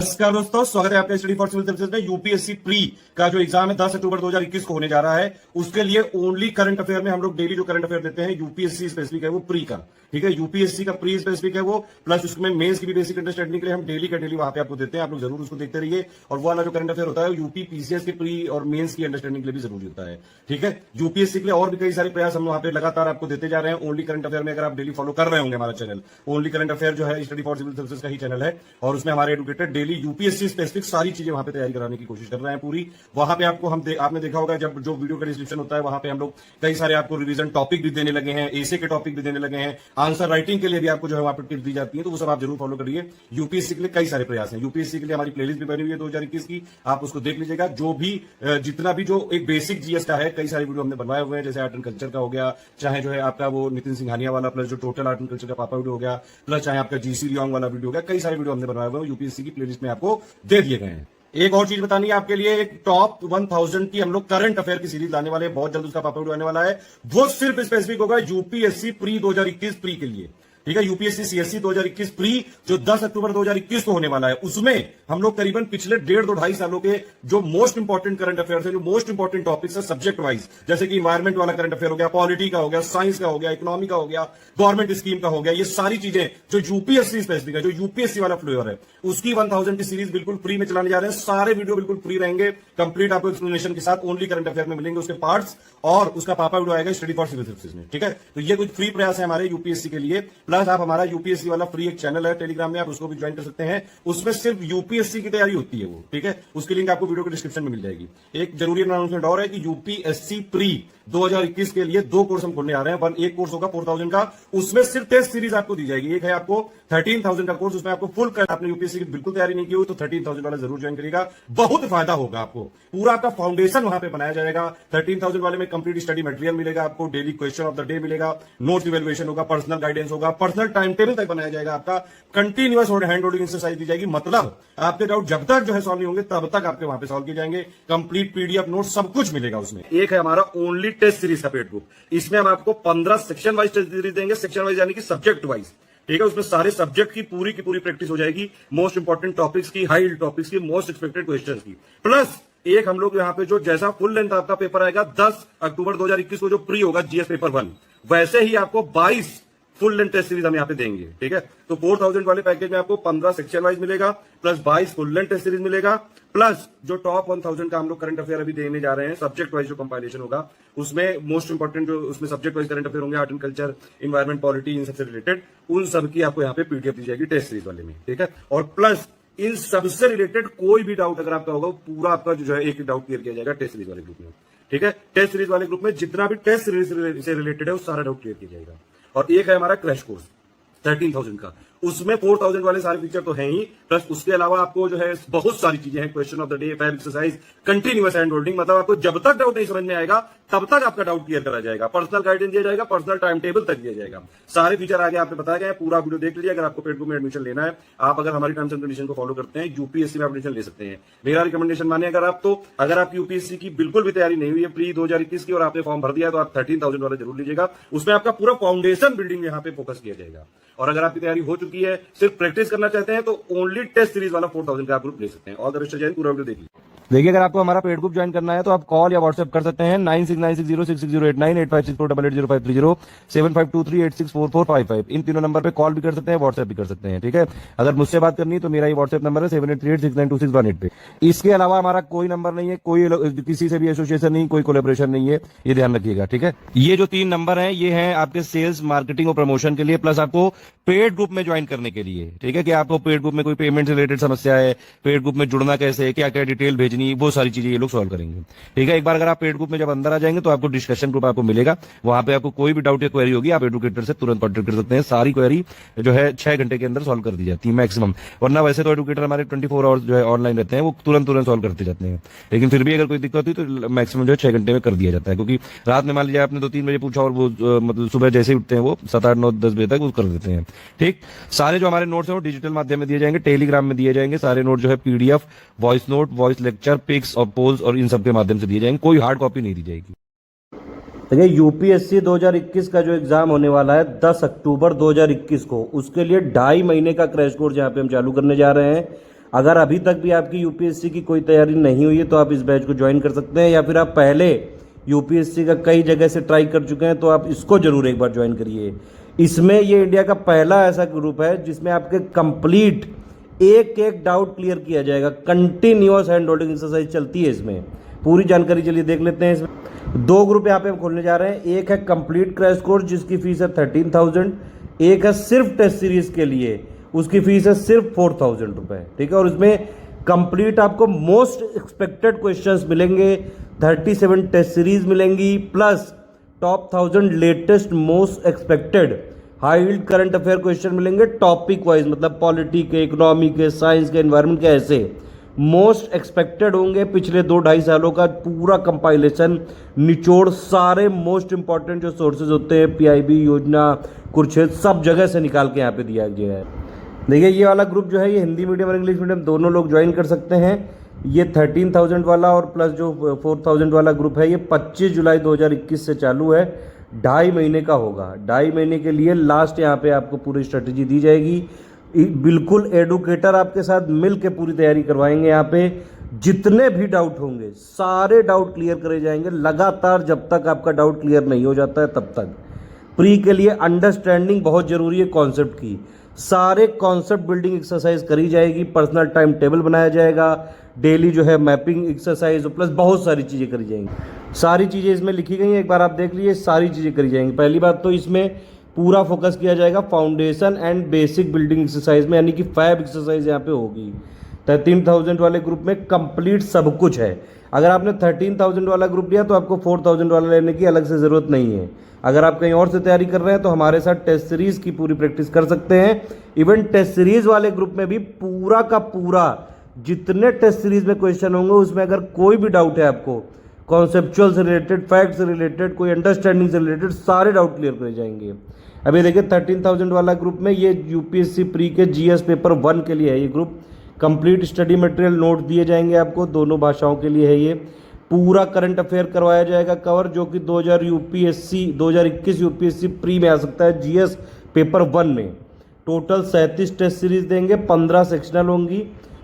नमस्कार दोस्तों, स्वागत है आपका स्टडी फॉर सिविल सर्विसेज में। यूपीएससी प्री का जो एग्जाम है 10 अक्टूबर 2021 को होने जा रहा है, उसके लिए ओनली करंट अफेयर में हम लोग डेली जो करंट अफेयर देते हैं यूपीएससी स्पेसिफिक है वो प्री का, ठीक है। यूपीएससी का प्री स्पेसिफिक है वो, प्लस उसमें मेंस की भी बेसिक अंडरस्टैंडिंग के लिए हम डेली का डेली वहां पे आपको देते हैं। आप लोग जरूर उसको देखते रहिए। और वो वाला जो करंट अफेयर होता है यूपी पीसीएस के प्री और मेंस की अंडरस्टैंडिंग के लिए भी जरूरी होता है, ठीक है। यूपीएससी के लिए और भी कई सारे प्रयास हम वहां पे लगातार आपको देते जा रहे हैं। ओनली करंट अफेयर में अगर आप डेली फॉलो कर रहे होंगे हमारा चैनल, ओनली करंट अफेयर जो है स्टडी फॉर सिविल सर्विसेज का ही चैनल है, और उसमें हमारे एडुकेटर डेली यूपीएससी स्पेसिफिक सारी चीजें वहां पे तैयारी कराने की कोशिश कर रहे हैं पूरी। वहां पे आपको आपने देखा होगा जब जो वीडियो का डिस्क्रिप्शन होता है वहां पे हम लोग कई सारे आपको रिवीजन टॉपिक भी देने लगे हैं, एसे के टॉपिक भी देने लगे हैं, आंसर राइटिंग के लिए भी आपको जो है वहां पर टिप्स दी जाती है, तो वो सब आप जरूर फॉलो करिए। यूपीएससी के लिए कई सारे प्रयास हैं। यूपीएससी के लिए हमारी प्लेलिस्ट भी बनी हुई है 2021 की, आप उसको देख लीजिएगा। जो भी जितना भी जो एक बेसिक जीएस का है, कई सारे वीडियो हमने बनवाए हुए हैं, जैसे आर्ट एंड कल्चर का हो गया, चाहे जो है आपका वो नितिन सिंघानिया वाला, प्लस जो टोटल आर्ट एंड कल्चर का पापा वीडियो हो गया, प्लस चाहे आपका जीसी लियोंग वाला वीडियो हो गया, कई सारे वीडियो हमने बनवाए हुए हैं, यूपीएससी की प्लेलिस्ट में आपको दे दिए गए हैं। एक और चीज बतानी है आपके लिए, एक टॉप 1000 की हम लोग करंट अफेयर की सीरीज लाने वाले हैं, बहुत जल्द उसका पापा वीडियो आने वाला है। वो सिर्फ स्पेसिफिक होगा यूपीएससी प्री 2021 प्री के लिए, ठीक है। यूपीएससी सीएससी 2021 प्री जो 10 अक्टूबर 2021 को होने वाला है, उसमें हम लोग करीबन पिछले 1.5-2.5 सालों के जो मोस्ट इंपॉर्टेंट करंट अफेयर्स है, जो मोस्ट इंपॉर्टेंट टॉपिक्स है सब्जेक्ट वाइज, जैसे कि इन्वायरमेंट वाला करंट अफेयर हो गया, पॉलिटी का हो गया, साइंस का हो गया, इकोनॉमी का हो गया, गवर्नमेंट स्कीम का हो गया, ये सारी चीजें जो यूपीएससी स्पेसिफिक है, जो यूपीएससी वाला फ्लेवर है, उसकी 1000 की सीरीज बिल्कुल फ्री में चलाने जा रहे हैं। सारे वीडियो बिल्कुल फ्री रहेंगे, कंप्लीट आपको एक्सप्लेनेशन के साथ ओनली करंट अफेयर में मिलेंगे उसके पार्ट्स, और उसका पापा वीडियो आएगा स्टडी फॉर सिविल सर्विसेज में, ठीक है। तो ये कुछ फ्री प्रयास है हमारे यूपीएससी के लिए। प्लस आप हमारा यूपीएससी वाला फ्री एक चैनल है टेलीग्राम में, आप उसको भी ज्वाइन कर सकते हैं। उसमें सिर्फ यूपीएससी की तैयारी होती है वो, ठीक है। उसकी लिंक आपको वीडियो के डिस्क्रिप्शन में मिल जाएगी। एक जरूरी अनाउंसमेंट और है कि यूपीएससी प्री 2021 के लिए 2 कोर्स हम खोलने आ रहे हैं। एक कोर्स होगा 4000 का, उसमें सिर्फ टेस्ट सीरीज आपको दी जाएगी। एक है आपको 13000 का कोर्स, उसमें आपको फुल कर, आपने यूपीएससी की बिल्कुल तैयारी नहीं की हो तो 13000 वाला जरूर ज्वाइन करिएगा, बहुत फायदा होगा आपको। पूरा आपका फाउंडेशन वहां पे बनाया जाएगा। 13000 वाले में कंप्लीट स्टडी मटेरियल मिलेगा आपको, daily question of the day मिलेगा, नोट्स इवैल्यूएशन होगा, पर्सनल गाइडेंस होगा, पर्सनल टाइम टेबल तक बनाया जाएगा आपका, कंटिन्यूअस हैंड होल्डिंग एक्सरसाइज दी जाएगी। मतलब आपके डाउट जब तक जो है सॉल्व नहीं होंगे तब तक आपके वहां पे सॉल्व किए जाएंगे। कंप्लीट पीडीएफ नोट सब कुछ मिलेगा उसमें। एक है हमारा ओनली टेस्ट सीरीज का पेड बुक, इसमें हम आपको 15 सेक्शन वाइज टेस्ट सीरीज देंगे, सेक्शन वाइज यानी कि सब्जेक्ट वाइज, ठीक है। उसमें सारे सब्जेक्ट की पूरी प्रैक्टिस हो जाएगी, मोस्ट इंपॉर्टेंट टॉपिक्स की, हाई टॉपिक्स की, मोस्ट एक्सपेक्टेड क्वेश्चंस की। प्लस एक हम लोग यहाँ पे जो जैसा फुल लेंथ आपका पेपर आएगा 10 अक्टूबर 2021 को जो प्री होगा जीएस पेपर 1, वैसे ही आपको 22 फुल लेंथ टेस्ट सीरीज हम यहाँ पे देंगे, ठीक है। तो 4000 वाले पैकेज में आपको 15 सेक्शन वाइज मिलेगा, plus 22 full length test series मिलेगा, प्लस जो टॉप 1000 का हम लोग करंट अफेयर अभी देने जा रहे हैं, सब्जेक्ट वाइज जो कंपाइलेशन होगा, उसमें मोस्ट इंपॉर्टेंट जो उसमें सब्जेक्ट वाइज करंट अफेयर होंगे, art and culture, environment, polity, इन सबसे रिलेटेड, उन सब की आपको यहाँ पे पीडीएफ दी जाएगी टेस्ट सीरीज वाले में, ठीक है। और प्लस इन सबसे रिलेटेड कोई भी डाउट अगर आपका होगा, पूरा आपका जो है एक डाउट क्लियर किया जाएगा टेस्ट सीरीज वाले ग्रुप में, ठीक है। टेस्ट सीरीज वाले ग्रुप में जितना भी टेस्ट सीरीज से रिलेटेड है वो सारा डाउट क्लियर किया जाएगा। और एक है हमारा क्रैश कोर्स 13000 का, उसमें 4000 वाले सारे फीचर तो हैं ही, प्लस उसके अलावा आपको जो है बहुत सारी चीजें हैं, question of the day, fab exercise, continuous hand holding, मतलब आपको जब तक डाउट नहीं समझ में आएगा तब तक आपका डाउट क्लियर करा जाएगा, पर्सनल गाइडेंस दिया जाएगा, पर्सनल टाइम टेबल तक दिया जाएगा, सारे फीचर आगे आपको बताया गया। पूरा वीडियो देख लीजिए। अगर आपको पेड बुक में एडमिशन लेना है, आप अगर हमारी टर्म्स एंड कंडीशन को फॉलो करते हैं, यूपीएससी में एडमिशन ले सकते हैं। मेरा रिकमेंडेशन माने अगर आप यूपीएससी की बिल्कुल भी तैयारी नहीं हुई है प्री 2021 की और आपने फॉर्म भर दिया तो आप 13000 वाला जरूर लीजिएगा। उसमें आपका पूरा फाउंडेशन बिल्डिंग यहाँ पे फोकस किया जाएगा। और अगर आपकी तैयारी हो चुकी है, सिर्फ प्रैक्टिस करना चाहते हैं, तो ओनली टेस्ट सीरीज वाला 4000 का आप ग्रुप ले सकते हैं। ऑल द बेस्ट, पूरा वीडियो देखिए। देखिए, अगर आपको हमारा पेड ग्रुप ज्वाइन करना है तो आप कॉल या व्हाट्सएप कर सकते हैं 9696066089, 8564000530, 7523864455। इन तीनों नंबर पे कॉल भी कर सकते हैं, व्हाट्सएप भी कर सकते हैं, ठीक है। अगर मुझसे बात करनी है तो मेरा ये व्हाट्सएप नंबर है 7838692618 पे। इसके अलावा हमारा कोई नंबर नहीं है, कोई किसी से भी एसोसिएशन नहीं, कोई कोलेबोरेशन नहीं है, ये ध्यान रखिएगा, ठीक है। ये जो 3 नंबर हैं ये हैं आपके सेल्स, मार्केटिंग और प्रमोशन के लिए, प्लस आपको पेड ग्रुप में ज्वाइन करने के लिए, ठीक है। कि आपको पेड ग्रुप में कोई पेमेंट से रिलेटेड समस्या है, पेड ग्रुप में जुड़ना कैसे है, क्या क्या डिटेल भेजनी, वो सारी चीजें ये लोग सॉल्व करेंगे, ठीक है। एक बार अगर आप पेड ग्रुप में जब अंदर आ जाएंगे तो आपको डिस्कशन ग्रुप आपको मिलेगा, वहां पे आपको कोई भी डाउट या क्वेरी होगी आप एडुकेटर से तुरंत कॉन्टेक्ट कर सकते हैं। सारी क्वेरी जो है 6 घंटे के अंदर सॉल्व कर दी जाती है मैक्सिमम, वरना वैसे तो एडुकेटर हमारे 24 आवर्स जो है ऑनलाइन रहते हैं, वो तुरंत सॉल्व करते जाते हैं। लेकिन फिर भी अगर कोई दिक्कत हुई तो मैक्सिमम जो है 6 घंटे में कर दिया जाता है, क्योंकि रात में मान लीजिए आपने 2-3 बजे पूछा और वो मतलब सुबह जैसे ही उठते हैं वो 7, 8, 9, 10 बजे तक वो कर देते हैं, ठीक। सारे जो हमारे नोट्स हैं वो डिजिटल माध्यम में दिए जाएंगे, टेलीग्राम में दिए जाएंगे सारे नोट जो है, PDF, voice note, voice lecture, pics और पोल्स और इन सब के माध्यम से दिए जाएंगे, कोई हार्ड कॉपी नहीं दी जाएगी। देखिए, यूपीएससी 2021 का जो एग्जाम होने वाला है 10 अक्टूबर 2021 को, उसके लिए 2.5 महीने का क्रैश कोर्स यहाँ पे हम चालू करने जा रहे हैं। अगर अभी तक भी आपकी यूपीएससी की कोई तैयारी नहीं हुई है तो आप इस बैच को ज्वाइन कर सकते हैं, या फिर आप पहले यूपीएससी का कई जगह से ट्राई कर चुके हैं तो आप इसको जरूर एक बार ज्वाइन करिए। इसमें ये इंडिया का पहला ऐसा ग्रुप है जिसमें आपके कंप्लीट एक एक डाउट क्लियर किया जाएगा। कंटिन्यूअस हैंड होल्डिंग एक्सरसाइज चलती है इसमें। पूरी जानकारी चलिए देख लेते हैं। इसमें 2 ग्रुप यहाँ पे हम खोलने जा रहे हैं। एक है कंप्लीट क्रैश कोर्स जिसकी फीस है 13,000, एक है सिर्फ टेस्ट सीरीज के लिए, उसकी फीस है सिर्फ 4,000 रुपये, ठीक है। और उसमें कंप्लीट आपको मोस्ट एक्सपेक्टेड क्वेश्चंस मिलेंगे, 37 टेस्ट सीरीज मिलेंगी, plus top 1000 latest most expected high yield current affair question मिलेंगे टॉपिक वाइज, मतलब पॉलिटी के, इकोनॉमी के, साइंस के, एनवायरनमेंट के, ऐसे मोस्ट एक्सपेक्टेड होंगे। पिछले 2-2.5 सालों का पूरा कंपाइलेशन, निचोड़, सारे मोस्ट इंपॉर्टेंट जो सोर्सेज होते हैं, पीआईबी, योजना, कुरुक्षेत्र, सब जगह से निकाल के यहाँ पे दिया गया है। देखिए ये वाला ग्रुप जो है ये हिंदी मीडियम और इंग्लिश मीडियम दोनों लोग ज्वाइन कर सकते हैं। ये 13,000 वाला और प्लस जो 4,000 वाला ग्रुप है ये 25 जुलाई 2021 से चालू है। 2.5 महीने का होगा। 2.5 महीने के लिए लास्ट यहाँ पे आपको पूरी स्ट्रेटेजी दी जाएगी। बिल्कुल एडुकेटर आपके साथ मिल के पूरी तैयारी करवाएंगे। यहाँ पे जितने भी डाउट होंगे सारे डाउट क्लियर करे जाएंगे लगातार, जब तक आपका डाउट क्लियर नहीं हो जाता है तब तक। प्री के लिए अंडरस्टैंडिंग बहुत जरूरी है कॉन्सेप्ट की। सारे कॉन्सेप्ट बिल्डिंग एक्सरसाइज करी जाएगी, पर्सनल टाइम टेबल बनाया जाएगा, डेली जो है मैपिंग एक्सरसाइज प्लस बहुत सारी चीज़ें करी जाएंगी। सारी चीज़ें इसमें लिखी गई हैं, एक बार आप देख लीजिए, सारी चीज़ें करी जाएंगी। पहली बात तो इसमें पूरा फोकस किया जाएगा foundation and basic building exercise में, यानी कि फैब एक्सरसाइज यहाँ पे होगी। 13,000 वाले ग्रुप में कंप्लीट सब कुछ है। अगर आपने 13,000 वाला ग्रुप लिया तो आपको 4,000 वाला लेने की अलग से ज़रूरत नहीं है। अगर आप कहीं और से तैयारी कर रहे हैं तो हमारे साथ टेस्ट सीरीज की पूरी प्रैक्टिस कर सकते हैं। इवन टेस्ट सीरीज वाले ग्रुप में भी पूरा का पूरा जितने टेस्ट सीरीज में क्वेश्चन होंगे उसमें अगर कोई भी डाउट है आपको, कॉन्सेप्चुअल से रिलेटेड, फैक्ट से रिलेटेड, कोई अंडरस्टैंडिंग से रिलेटेड, सारे डाउट क्लियर करे जाएंगे। अभी देखिए 13,000 वाला ग्रुप में ये यूपीएससी प्री के जीएस पेपर 1 के लिए है ये group. Complete study material note दिए जाएंगे आपको, दोनों भाषाओं के लिए है ये। पूरा करंट अफेयर करवाया जाएगा कवर, जो कि 2021 यूपीएससी प्री में आ सकता है जीएस पेपर 1 में। टोटल 37 टेस्ट सीरीज देंगे, 15 सेक्शनल होंगी,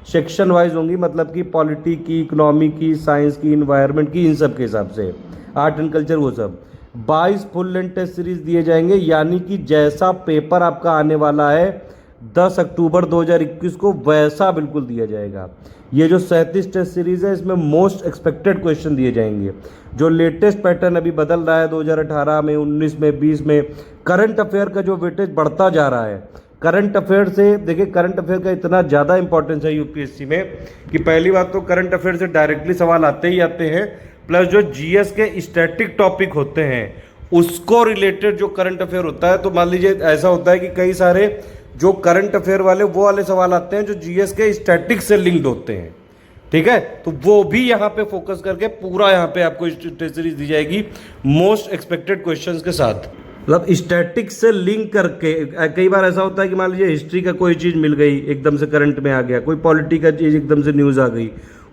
सेक्शन वाइज होंगी, मतलब कि पॉलिटी की, इकोनॉमी की, साइंस की, इन्वायरमेंट की, इन सब के हिसाब से, आर्ट एंड कल्चर वो सब। 22 फुल लेंथ टेस्ट सीरीज दिए जाएंगे, यानी कि जैसा पेपर आपका आने वाला है 10 अक्टूबर 2021 को वैसा बिल्कुल दिया जाएगा। ये जो 37 टेस्ट सीरीज है इसमें मोस्ट एक्सपेक्टेड क्वेश्चन दिए जाएंगे। जो लेटेस्ट पैटर्न अभी बदल रहा है 2018 में, 19 में, 20 में, करंट अफेयर का जो वेटेज बढ़ता जा रहा है, करंट अफेयर से देखिए, करंट अफेयर का इतना ज़्यादा इंपॉर्टेंस है यूपीएससी में कि पहली बात तो करंट अफेयर से डायरेक्टली सवाल आते ही आते हैं, प्लस जो जीएस के स्टैटिक टॉपिक होते हैं उसको रिलेटेड जो करंट अफेयर होता है, तो मान लीजिए ऐसा होता है कि कई सारे जो करंट अफेयर वाले वो वाले सवाल आते हैं जो जीएस के स्टैटिक से लिंक्ड होते हैं, ठीक है। तो वो भी यहाँ पे फोकस करके पूरा यहाँ पे आपको टेस्ट सीरीज दी जाएगी मोस्ट एक्सपेक्टेड क्वेश्चंस के साथ, मतलब स्टैटिक से लिंक करके। कई बार ऐसा होता है कि मान लीजिए हिस्ट्री का कोई चीज़ मिल गई एकदम से करंट में आ गया, कोई पॉलिटी का चीज़ एकदम से न्यूज़ आ गई,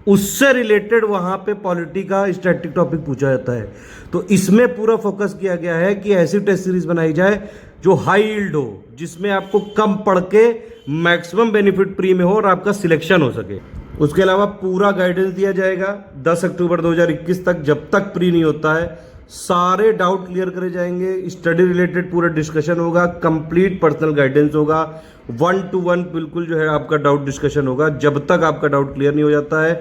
उससे रिलेटेड वहाँ पे पॉलिटी का स्टैटिक टॉपिक पूछा जाता है। तो इसमें पूरा फोकस किया गया है कि ऐसी टेस्ट सीरीज बनाई जाए जो हाई यील्ड हो, जिसमें आपको कम पढ़ के मैक्सिमम बेनिफिट प्री में हो और आपका सिलेक्शन हो सके। उसके अलावा पूरा गाइडेंस दिया जाएगा 10 अक्टूबर 2021 तक, जब तक प्री नहीं होता है सारे डाउट क्लियर करे जाएंगे। स्टडी रिलेटेड पूरा डिस्कशन होगा, कंप्लीट पर्सनल गाइडेंस होगा, 1-to-1 बिल्कुल जो है आपका डाउट डिस्कशन होगा जब तक आपका डाउट क्लियर नहीं हो जाता है।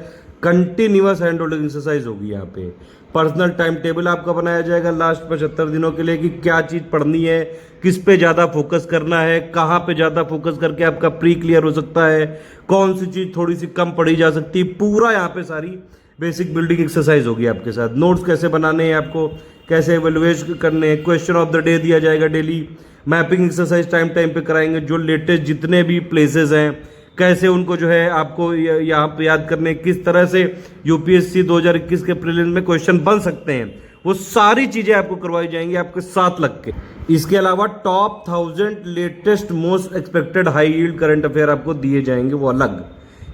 कंटिन्यूअस हैंड होल्डिंग एक्सरसाइज होगी यहाँ पे। पर्सनल टाइम टेबल आपका बनाया जाएगा लास्ट 75 दिनों के लिए कि क्या चीज़ पढ़नी है, किस पे ज़्यादा फोकस करना है, कहाँ पे ज़्यादा फोकस करके आपका प्री क्लियर हो सकता है, कौन सी चीज़ थोड़ी सी कम पढ़ी जा सकती है। पूरा यहाँ पे सारी बेसिक बिल्डिंग एक्सरसाइज होगी आपके साथ। नोट्स कैसे बनाने हैं आपको, कैसे एवेलुएट करने हैं, क्वेश्चन ऑफ द डे दिया जाएगा डेली, मैपिंग एक्सरसाइज टाइम पे कराएंगे, जो लेटेस्ट जितने भी प्लेसेस हैं कैसे उनको जो है आपको यहाँ पे याद करने, किस तरह से यूपीएससी 2021 के प्रीलिम्स में क्वेश्चन बन सकते हैं, वो सारी चीज़ें आपको करवाई जाएंगी आपके साथ लग के। इसके अलावा top 1000 latest most expected high yield current affair आपको दिए जाएंगे, वो अलग।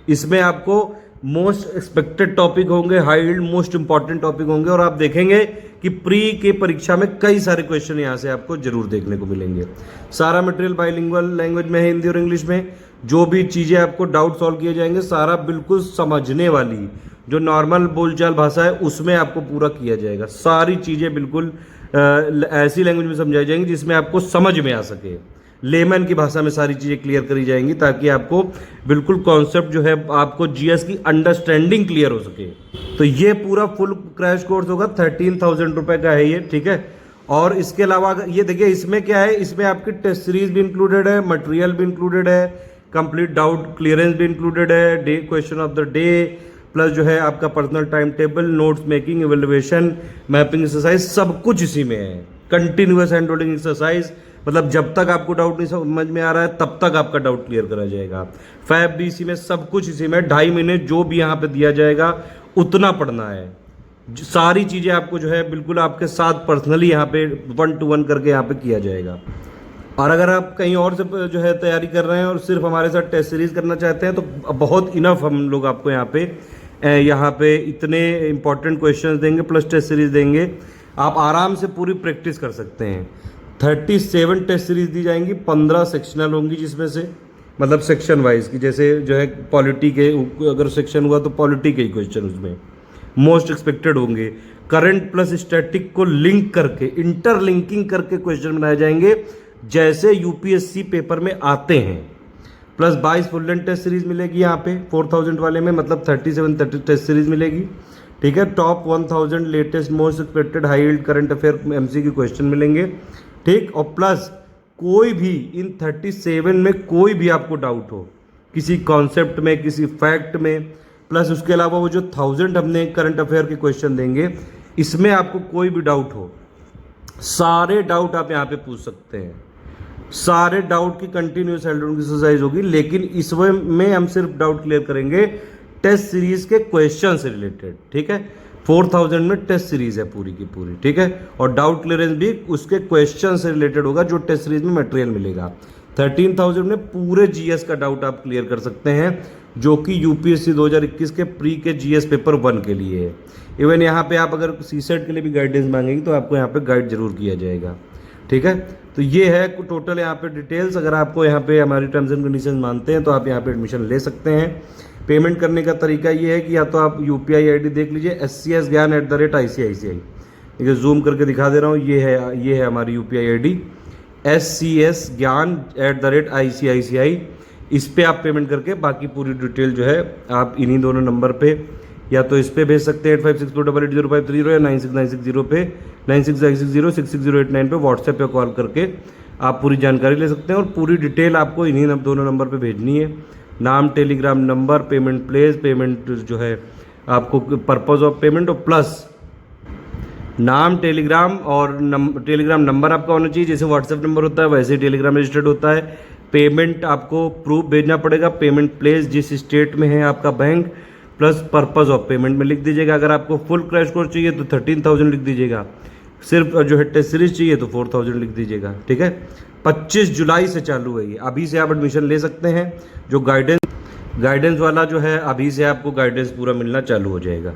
इसमें आपको मोस्ट एक्सपेक्टेड टॉपिक होंगे, high yield most important topic होंगे, और आप देखेंगे कि प्री के परीक्षा में कई सारे क्वेश्चन यहाँ से आपको जरूर देखने को मिलेंगे। सारा मटेरियल बाइलिंगुअल लैंग्वेज में है, हिंदी और इंग्लिश में। जो भी चीज़ें आपको डाउट सॉल्व किए जाएंगे सारा बिल्कुल समझने वाली, जो नॉर्मल बोलचाल भाषा है उसमें आपको पूरा किया जाएगा। सारी चीज़ें बिल्कुल ऐसी लैंग्वेज में समझाई जाएंगी जिसमें आपको समझ में आ सके, लेमन की भाषा में सारी चीज़ें क्लियर करी जाएंगी, ताकि आपको बिल्कुल कॉन्सेप्ट जो है आपको जीएस की अंडरस्टैंडिंग क्लियर हो सके। तो ये पूरा फुल क्रैश कोर्स होगा, 13,000 रुपये का है ये, ठीक है। और इसके अलावा ये देखिए इसमें क्या है, इसमें आपकी टेस्ट सीरीज भी इंक्लूडेड है, मटेरियल भी इंक्लूडेड है, कंप्लीट डाउट क्लियरेंस भी इंक्लूडेड है, day question of the day, plus जो है आपका personal time table, notes making, evaluation, mapping exercise, सब कुछ इसी में है। कंटिन्यूअस हैंड होल्डिंग एक्सरसाइज, मतलब जब तक आपको डाउट नहीं समझ में आ रहा है तब तक आपका डाउट क्लियर करा जाएगा। फैब भी इसी में, सब कुछ इसी में। 2.5 महीने जो भी यहाँ पे दिया जाएगा उतना पढ़ना है। सारी चीज़ें आपको जो है बिल्कुल आपके साथ पर्सनली यहाँ पे 1-to-1 करके यहाँ पे किया जाएगा। और अगर आप कहीं और से जो है तैयारी कर रहे हैं और सिर्फ हमारे साथ टेस्ट सीरीज करना चाहते हैं तो बहुत इनफ हम लोग आपको यहाँ पे इतने इंपॉर्टेंट क्वेश्चंस देंगे प्लस टेस्ट सीरीज देंगे, आप आराम से पूरी प्रैक्टिस कर सकते हैं। 37 टेस्ट सीरीज दी जाएंगी, 15 सेक्शनल होंगी, जिसमें से मतलब सेक्शन वाइज की, जैसे जो है पॉलिटी के अगर सेक्शन हुआ तो पॉलिटी के ही क्वेश्चन उसमें मोस्ट एक्सपेक्टेड होंगे। करंट प्लस स्टैटिक को लिंक करके, इंटरलिंकिंग करके क्वेश्चन बनाए जाएंगे जैसे यूपीएससी पेपर में आते हैं। Plus 22 full length test series मिलेगी यहाँ पे 4000 वाले में, मतलब 37 टेस्ट सीरीज मिलेगी, ठीक है। Top 1000 latest most expected high yield current affair MCQ question मिलेंगे, ठीक। और प्लस कोई भी इन 37 में कोई भी आपको डाउट हो किसी कॉन्सेप्ट में, किसी फैक्ट में, प्लस उसके अलावा वो जो 1000 हमने करंट अफेयर के क्वेश्चन देंगे, इसमें आपको कोई भी डाउट हो, सारे डाउट आप यहाँ पे पूछ सकते हैं। सारे डाउट की कंटिन्यूस हैंड होल्डिंग एक्सरसाइज होगी, लेकिन इस वे में हम सिर्फ डाउट क्लियर करेंगे टेस्ट सीरीज के क्वेश्चन से रिलेटेड, ठीक है। 4000 में टेस्ट सीरीज है पूरी की पूरी, ठीक है। और डाउट क्लियरेंस भी उसके क्वेश्चन से रिलेटेड होगा जो टेस्ट सीरीज में मटेरियल मिलेगा। 13,000 में पूरे जीएस का डाउट आप क्लियर कर सकते हैं, जो कि यूपीएससी 2021 के प्री के जीएस पेपर 1 के लिए है। इवन यहाँ पे आप अगर सीसेट के लिए भी गाइडेंस मांगेंगे तो आपको यहाँ पे गाइड जरूर किया जाएगा, ठीक है। तो ये है टोटल यहाँ पे डिटेल्स। अगर आपको यहाँ पे हमारी टर्म्स एंड कंडीशन मानते हैं तो आप यहाँ पे एडमिशन ले सकते हैं। पेमेंट करने का तरीका ये है कि या तो आप यूपीआई आईडी देख लीजिए, SCSGyan@ICICI, ठीक है, जूम करके दिखा दे रहा हूँ, ये है हमारी यूपीआई आईडी SCSGyan@ICICI। इस पे आप पेमेंट करके बाकी पूरी डिटेल जो है आप इन्हीं दोनों नंबर पे या तो इस पे भेज सकते हैं 8562880530 या 96960 पे 9660666089 पे व्हाट्सएप पे कॉल करके आप पूरी जानकारी ले सकते हैं। और पूरी डिटेल आपको इन्हीं दोनों नंबर पे भेजनी है, नाम, Telegram number, payment place, payment जो है आपको पर्पज़ ऑफ पेमेंट, और प्लस नाम, टेलीग्राम और टेलीग्राम नंबर आपका होना चाहिए। जैसे व्हाट्सएप नंबर होता है वैसे ही टेलीग्राम रजिस्टर्ड होता है। पेमेंट आपको प्रूफ भेजना पड़ेगा, पेमेंट प्लेस जिस स्टेट में है आपका bank, plus purpose of payment में लिख दीजिएगा। अगर आपको फुल क्रैश कोर्स चाहिए तो 13,000 लिख दीजिएगा, सिर्फ जो है टेस्ट सीरीज चाहिए तो 4,000 लिख दीजिएगा, ठीक है। 25 जुलाई से चालू है ये, अभी से आप एडमिशन ले सकते हैं। जो गाइडेंस वाला जो है अभी से आपको गाइडेंस पूरा मिलना चालू हो जाएगा।